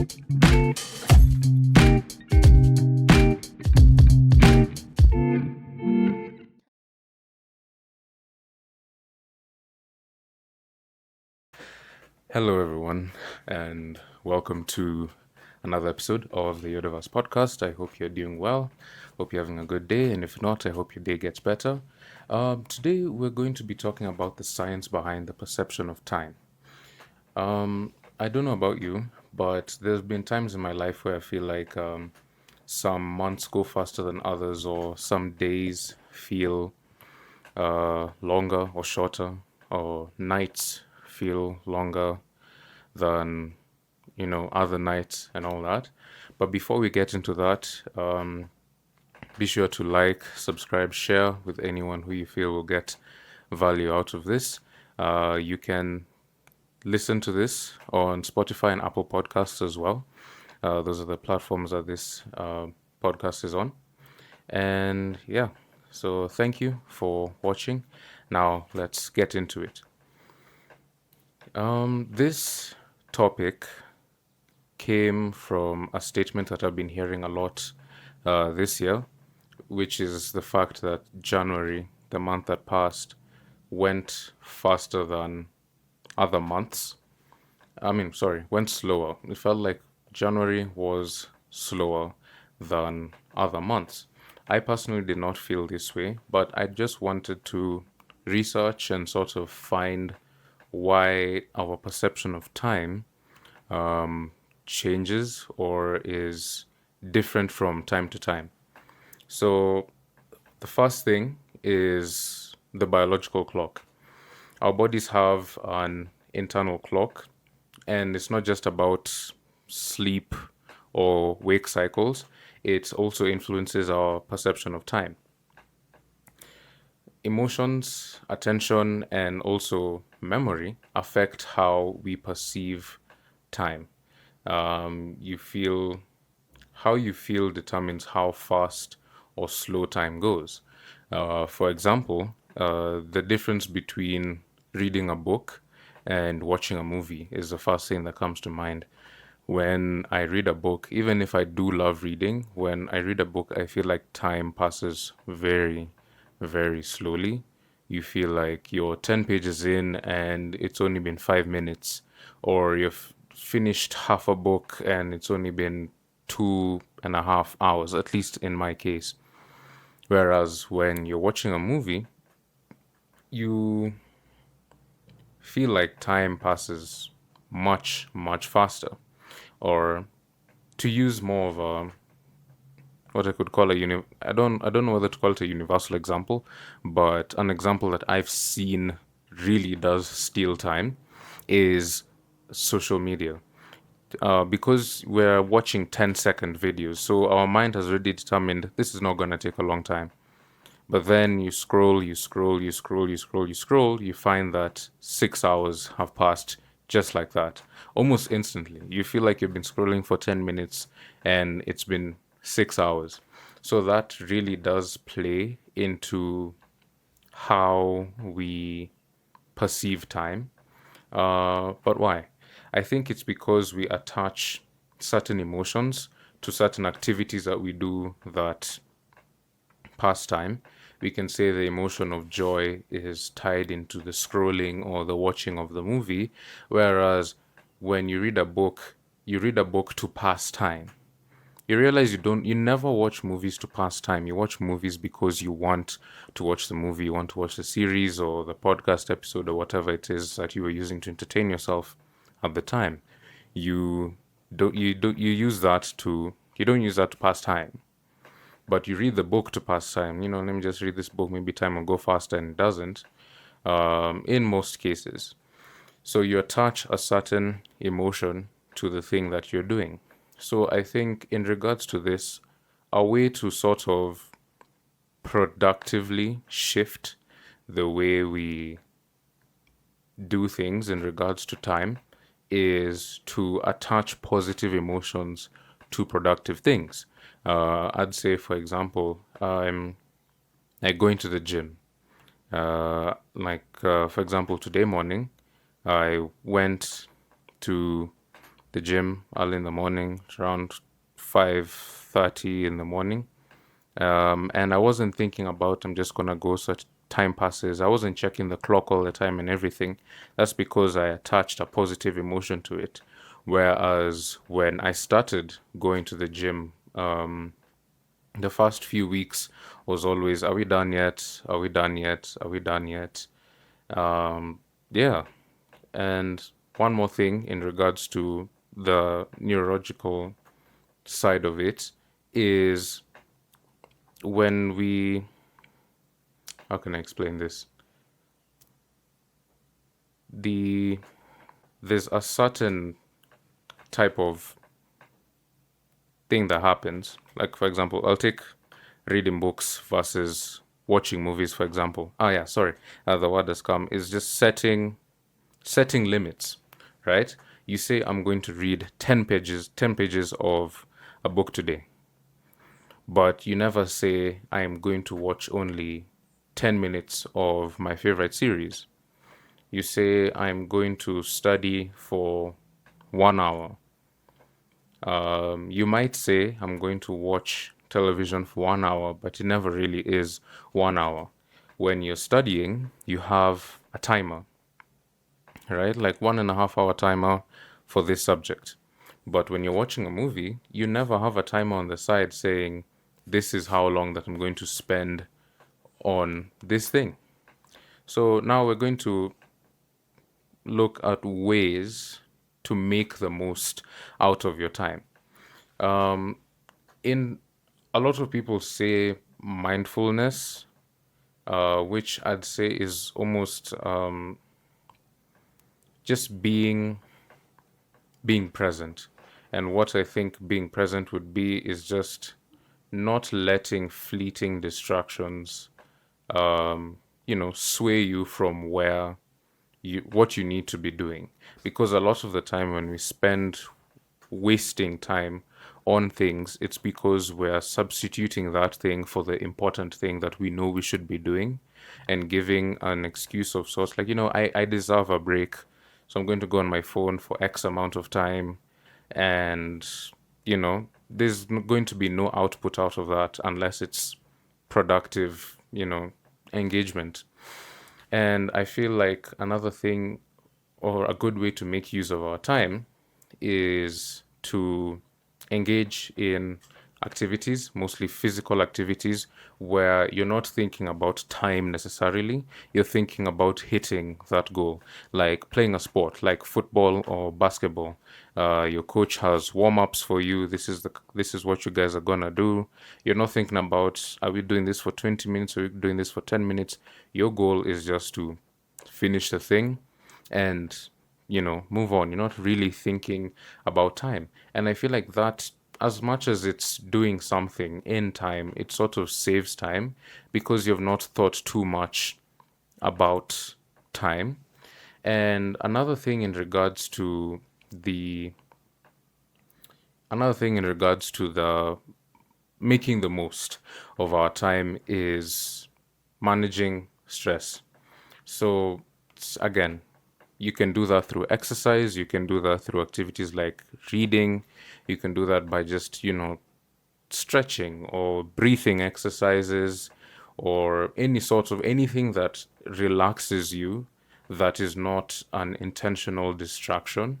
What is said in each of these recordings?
Hello, everyone, and welcome to another episode of the Yoderverse podcast. I hope you're doing well. Hope you're having a good day, and if not, I hope your day gets better. Today, we're going to be talking about the science behind the perception of time. I don't know about you, but there's been times in my life where I feel like some months go faster than others, or some days feel longer or shorter, or nights feel longer than other nights and all that. But before we get into that, be sure to like, subscribe, share with anyone who you feel will get value out of this. You can listen to this on Spotify and Apple Podcasts as well. Those are the platforms that this podcast is on. And yeah, so thank you for watching. Now let's get into it. This topic came from a statement that I've been hearing a lot this year, which is the fact that January, the month that passed, went faster than other months. Went slower. It felt like January was slower than other months. I personally did not feel this way, but I just wanted to research and sort of find why our perception of time changes or is different from time to time. So, the first thing is the biological clock. Our bodies have an internal clock, and it's not just about sleep or wake cycles, it also influences our perception of time. Emotions, attention, and also memory affect how we perceive time. You feel How you feel determines how fast or slow time goes. For example, the difference between reading a book and watching a movie is the first thing that comes to mind. When I read a book, even if I do love reading, when I read a book, I feel like time passes very, very slowly. You feel like you're 10 pages in and it's only been 5 minutes, or you've finished half a book and it's only been 2.5 hours, at least in my case. Whereas when you're watching a movie, you feel like time passes much, much faster. Or to use more of a what I could call I don't know whether to call it a universal example, but an example that I've seen really does steal time is social media. Because we're watching 10-second videos, so our mind has already determined this is not going to take a long time. But then you scroll, you scroll, you scroll, you scroll, you scroll, you find that 6 hours have passed just like that, almost instantly. You feel like you've been scrolling for 10 minutes and it's been 6 hours. So that really does play into how we perceive time. But why? I think it's because we attach certain emotions to certain activities that we do that pass time. We can say the emotion of joy is tied into the scrolling or the watching of the movie, whereas when you read a book to pass time. You realize you never watch movies to pass time. You watch movies because you want to watch the movie, you want to watch the series or the podcast episode or whatever it is that you were using to entertain yourself at the time. You don't use that to you don't use that to pass time. But you read the book to pass time. Let me just read this book, maybe time will go faster, and it doesn't, in most cases. So you attach a certain emotion to the thing that you're doing. So I think in regards to this, a way to sort of productively shift the way we do things in regards to time is to attach positive emotions to productive things. I'd say, for example, I'm like going to the gym. For example, today morning, I went to the gym early in the morning, around 5:30 in the morning. And I wasn't thinking about I'm just gonna go such time passes. I wasn't checking the clock all the time and everything. That's because I attached a positive emotion to it. Whereas when I started going to the gym, the first few weeks was always, are we done yet? Are we done yet? Are we done yet? Um, yeah. And one more thing in regards to the neurological side of it is when we, how can I explain this? The There's a certain type of thing that happens. Like for example, I'll take reading books versus watching movies, for example. Oh yeah, sorry. The word has come is just setting limits, right? You say I'm going to read 10 pages of a book today, but you never say I am going to watch only 10 minutes of my favorite series. You say I'm going to study for 1 hour. You might say I'm going to watch television for 1 hour, but it never really is 1 hour. When you're studying, you have a timer, right? Like 1.5 hour timer for this subject. But when you're watching a movie, you never have a timer on the side saying, this is how long that I'm going to spend on this thing. So now we're going to look at ways to make the most out of your time. In A lot of people say mindfulness, which I'd say is almost just being present. And what I think being present would be is just not letting fleeting distractions, sway you from what you need to be doing. Because a lot of the time when we spend wasting time on things, it's because we're substituting that thing for the important thing that we know we should be doing and giving an excuse of sorts like, I deserve a break. So I'm going to go on my phone for X amount of time. And, there's going to be no output out of that unless it's productive, engagement. And I feel like another thing or a good way to make use of our time is to engage in activities, mostly physical activities, where you're not thinking about time necessarily. You're thinking about hitting that goal, like playing a sport, like football or basketball. Your coach has warm-ups for you. This is what you guys are gonna do. You're not thinking about, are we doing this for 20 minutes? Are we doing this for 10 minutes? Your goal is just to finish the thing and move on. You're not really thinking about time. And I feel like that, as much as it's doing something in time, it sort of saves time because you've not thought too much about time. And the another thing in regards to the making the most of our time is managing stress. So again, you can do that through exercise, you can do that through activities like reading, you can do that by just, stretching or breathing exercises or any sort of anything that relaxes you that is not an intentional distraction.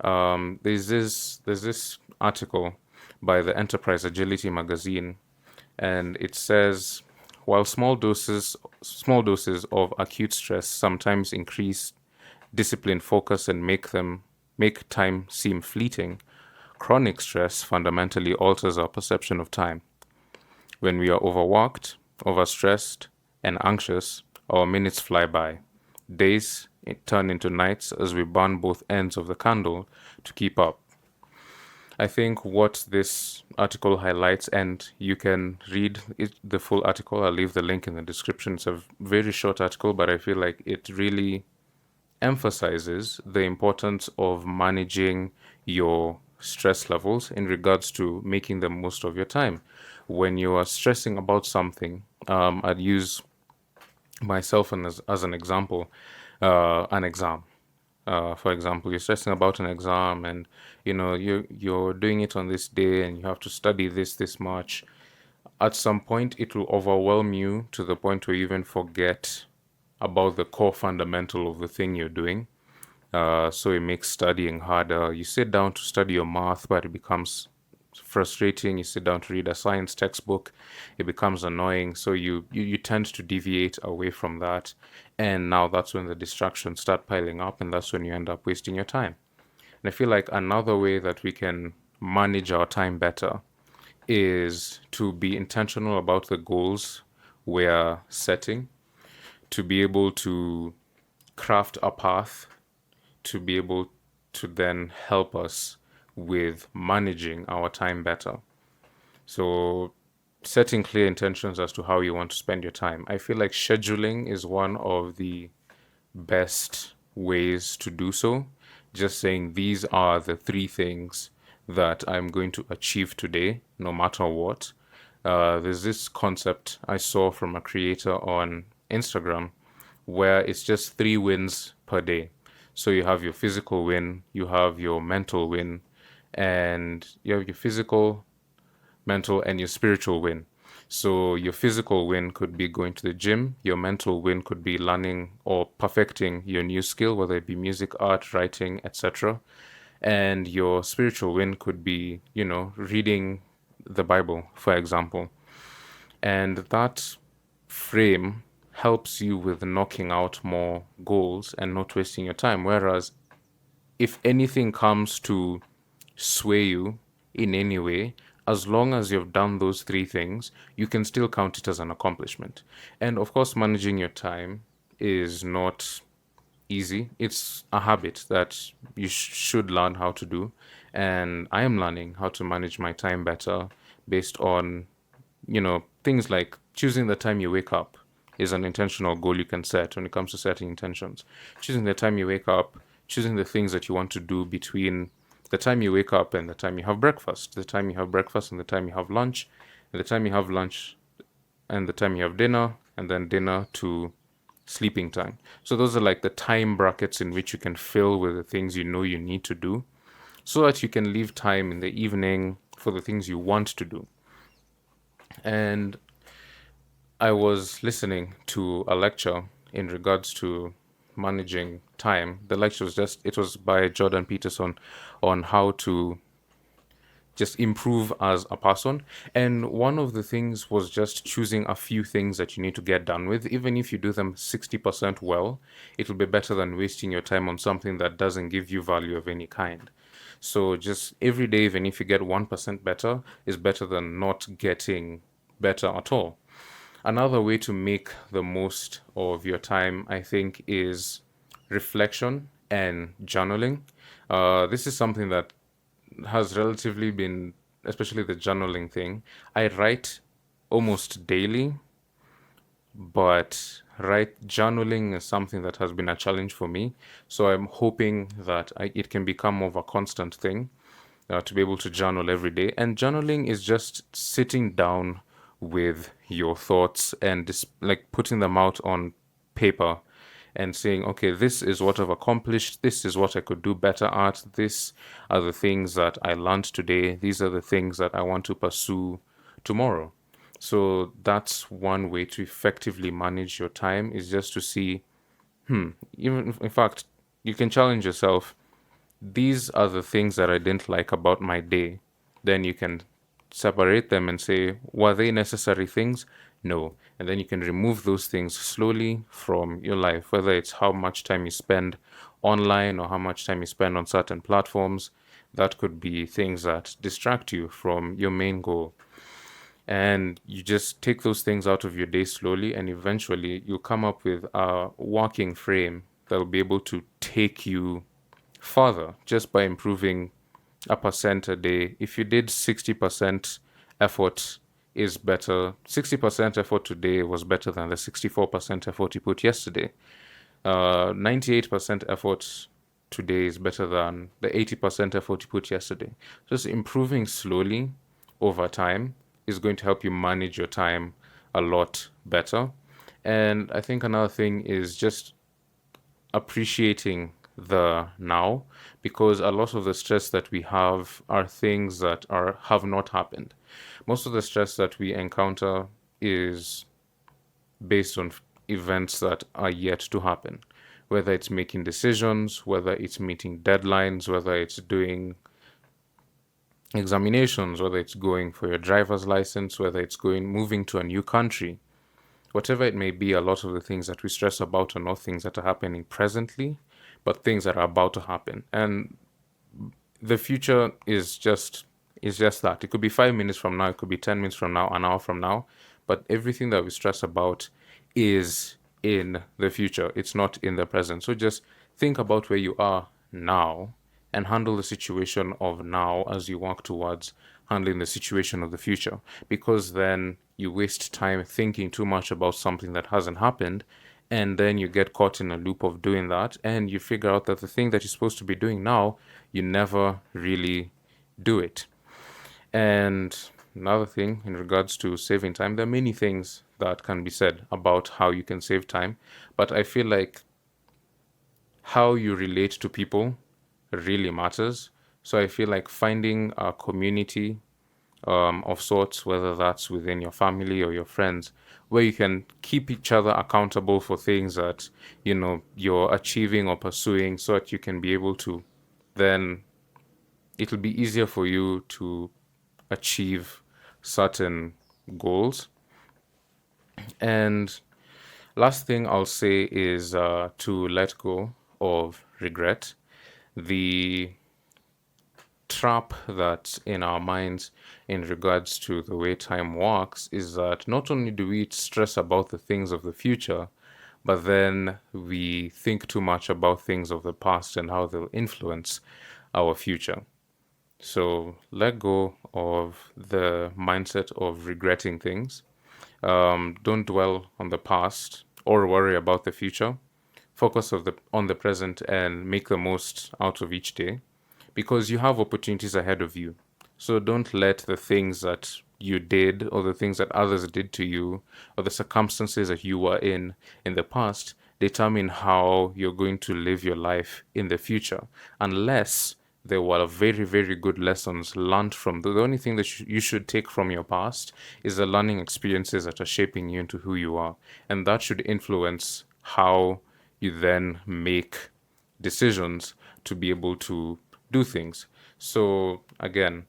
There's this article by the Enterprise Agility magazine, and it says while small doses of acute stress sometimes increase discipline, focus, and make time seem fleeting, chronic stress fundamentally alters our perception of time. When we are overworked, overstressed, and anxious, our minutes fly by. Days turn into nights as we burn both ends of the candle to keep up. I think what this article highlights, and you can read the full article, I'll leave the link in the description. It's a very short article, but I feel like it really emphasizes the importance of managing your stress levels in regards to making the most of your time. When you are stressing about something, I'd use myself as an example, an exam. For example, you're stressing about an exam, and you're doing it on this day, and you have to study this much. At some point, it will overwhelm you to the point where you even forget about the core fundamental of the thing you're doing. So it makes studying harder. You sit down to study your math, but it becomes frustrating. You sit down to read a science textbook, it becomes annoying. So you tend to deviate away from that. And now that's when the distractions start piling up, and that's when you end up wasting your time. And I feel like another way that we can manage our time better is to be intentional about the goals we're setting, to be able to craft a path, to be able to then help us with managing our time better. So, setting clear intentions as to how you want to spend your time. I feel like scheduling is one of the best ways to do so. Just saying these are the three things that I'm going to achieve today, no matter what. There's this concept I saw from a creator on Instagram where it's just 3 wins per day. So you have your physical win, you have your mental win, and you have your physical, mental, and your spiritual win. So your physical win could be going to the gym, your mental win could be learning or perfecting your new skill, whether it be music, art, writing, etc. And your spiritual win could be, reading the Bible, for example. And that frame helps you with knocking out more goals and not wasting your time. Whereas if anything comes to sway you in any way, as long as you've done those three things, you can still count it as an accomplishment. And of course, managing your time is not easy. It's a habit that you should learn how to do. And I am learning how to manage my time better based on, things like choosing the time you wake up is an intentional goal you can set when it comes to setting intentions. Choosing the time you wake up, choosing the things that you want to do between the time you wake up and the time you have breakfast, the time you have breakfast and the time you have lunch, and the time you have lunch and the time you have dinner, and then dinner to sleeping time. So those are like the time brackets in which you can fill with the things you know you need to do so that you can leave time in the evening for the things you want to do. And I was listening to a lecture in regards to managing time. The lecture it was by Jordan Peterson on how to just improve as a person. And one of the things was just choosing a few things that you need to get done with. Even if you do them 60% well, it'll be better than wasting your time on something that doesn't give you value of any kind. So just every day, even if you get 1% better, is better than not getting better at all. Another way to make the most of your time, I think, is reflection and journaling. This is something that has relatively been, especially the journaling thing. I write almost daily, but journaling is something that has been a challenge for me. So I'm hoping that it can become more of a constant thing to be able to journal every day. And journaling is just sitting down with your thoughts and like putting them out on paper and saying, okay, this is what I've accomplished. This is what I could do better at. These are the things that I learned today. These are the things that I want to pursue tomorrow. So that's one way to effectively manage your time, is just to see, even in fact, you can challenge yourself. These are the things that I didn't like about my day. Then you can separate them and say, were they necessary things? No. And then you can remove those things slowly from your life, whether it's how much time you spend online or how much time you spend on certain platforms. That could be things that distract you from your main goal. And you just take those things out of your day slowly, and eventually you'll come up with a working frame that will be able to take you further just by improving a percent a day. If you did 60% effort is better. 60% effort today was better than the 64% effort you put yesterday. 98% effort today is better than the 80% effort you put yesterday. Just improving slowly over time is going to help you manage your time a lot better. And I think another thing is just appreciating the now, because a lot of the stress that we have are things that are have not happened. Most of the stress that we encounter is based on events that are yet to happen, whether it's making decisions, whether it's meeting deadlines, whether it's doing examinations, whether it's going for your driver's license, whether it's going moving to a new country. Whatever it may be, a lot of the things that we stress about are not things that are happening presently, but things that are about to happen. And the future is just that. It could be 5 minutes from now, it could be 10 minutes from now, an hour from now, but everything that we stress about is in the future. It's not in the present. So just think about where you are now and handle the situation of now as you work towards handling the situation of the future. Because then you waste time thinking too much about something that hasn't happened, and then you get caught in a loop of doing that, and you figure out that the thing that you're supposed to be doing now, you never really do it. And another thing in regards to saving time, there are many things that can be said about how you can save time, but I feel like how you relate to people really matters. So I feel like finding a community of sorts, whether that's within your family or your friends, where you can keep each other accountable for things that you're achieving or pursuing, so that you can be able to then it'll be easier for you to achieve certain goals. And last thing I'll say is to let go of regret. The trap that's in our minds in regards to the way time works is that not only do we stress about the things of the future, but then we think too much about things of the past and how they'll influence our future. So let go of the mindset of regretting things. Don't dwell on the past or worry about the future. Focus on the present and make the most out of each day, because you have opportunities ahead of you. So don't let the things that you did or the things that others did to you or the circumstances that you were in the past determine how you're going to live your life in the future, unless there were very, very good lessons learned from the only thing that you should take from your past is the learning experiences that are shaping you into who you are. And that should influence how you then make decisions to be able to do things. So again,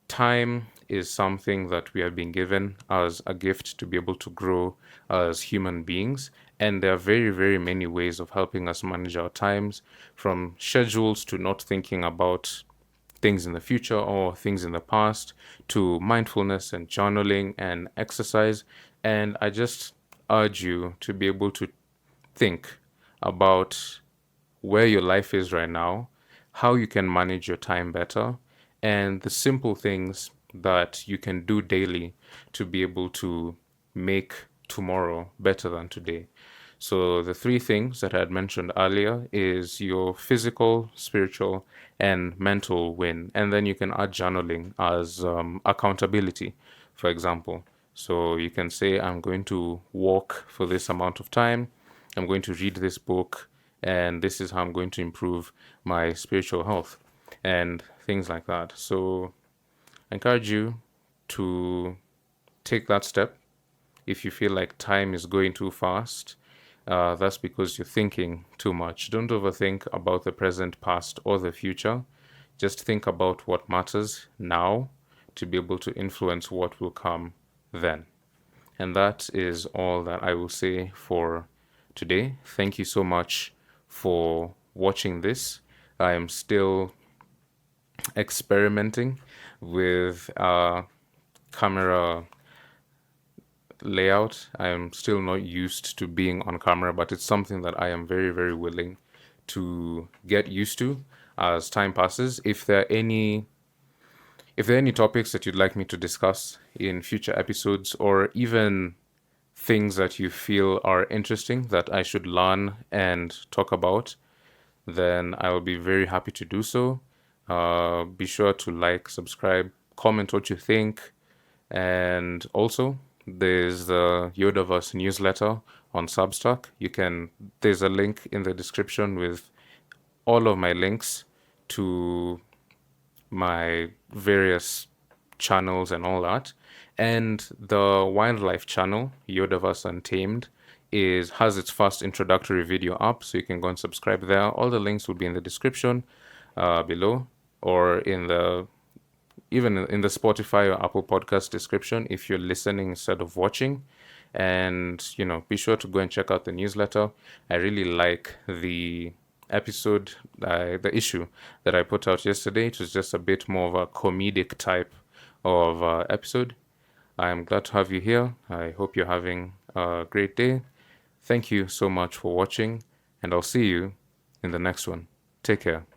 time is something that we have been given as a gift to be able to grow as human beings. And there are very, very many ways of helping us manage our times, from schedules to not thinking about things in the future or things in the past, to mindfulness and journaling and exercise. And I just urge you to be able to think about where your life is right now, how you can manage your time better, and the simple things that you can do daily to be able to make tomorrow better than today. So the three things that I had mentioned earlier is your physical, spiritual, and mental win. And then you can add journaling as accountability, for example. So you can say, I'm going to walk for this amount of time. I'm going to read this book, and this is how I'm going to improve my spiritual health and things like that. So I encourage you to take that step. If you feel like time is going too fast, that's because you're thinking too much. Don't overthink about the present, past, or the future. Just think about what matters now to be able to influence what will come then. And that is all that I will say for today. Thank you so much for watching this. I am still experimenting with camera layout. I am still not used to being on camera, but it's something that I am very, very willing to get used to as time passes. If there are any topics that you'd like me to discuss in future episodes, or even things that you feel are interesting that I should learn and talk about, then I will be very happy to do so. Be sure to like, subscribe, comment what you think, and also there's the Yoderverse newsletter on Substack. There's a link in the description with all of my links to my various channels and all that. And the wildlife channel, Yoderverse Untamed, has its first introductory video up, so you can go and subscribe there. All the links will be in the description below, or even in the Spotify or Apple Podcast description if you're listening instead of watching. And be sure to go and check out the newsletter. I really like the issue that I put out yesterday. It was just a bit more of a comedic type of episode. I'm glad to have you here. I hope you're having a great day. Thank you so much for watching, and I'll see you in the next one. Take care.